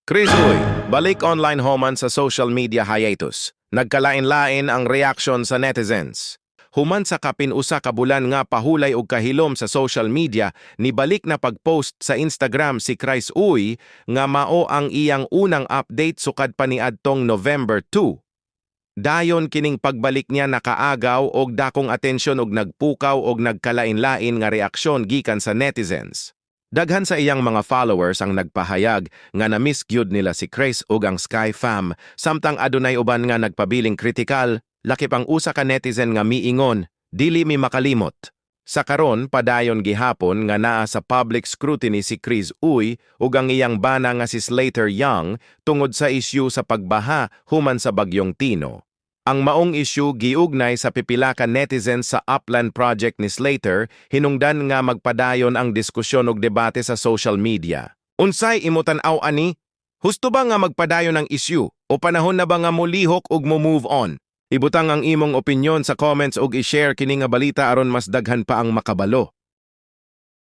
Chris Uy, balik online human sa social media hiatus. Nagkalain-lain ang reaksyon sa netizens. Human sa kapinusa ka bulan nga pahulay og kahilom sa social media, nibalik na pag-post sa Instagram si Chris Uy nga mao ang iyang unang update sukad pa niadtong November 2. Dayon kining pagbalik niya nakaagaw og dakong atensyon og nagpukaw og nagkalain-lain nga reaksyon gikan sa netizens. Daghan sa iyang mga followers ang nagpahayag nga na-miss gyud nila si Chris ug ang Sky Fam, samtang adunay uban nga nagpabiling kritikal, lakip ang usa ka netizen nga miingon, dili mi makalimot. Sa karon padayon gihapon nga naa sa public scrutiny si Chris Uy ug ang iyang bana nga si Slater Young tungod sa isyu sa pagbaha human sa bagyong Tino. Ang maong isyu giugnay sa pipila ka netizens sa Upland Project ni Slater, hinungdan nga magpadayon ang diskusyon ug debate sa social media. Unsay imo tan-aw ani? Husto ba nga magpadayon ang isyu o panahon na ba nga molihok ug mo-move on? Ibutang ang imong opinyon sa comments ug i-share kini nga balita aron mas daghan pa ang makabalo.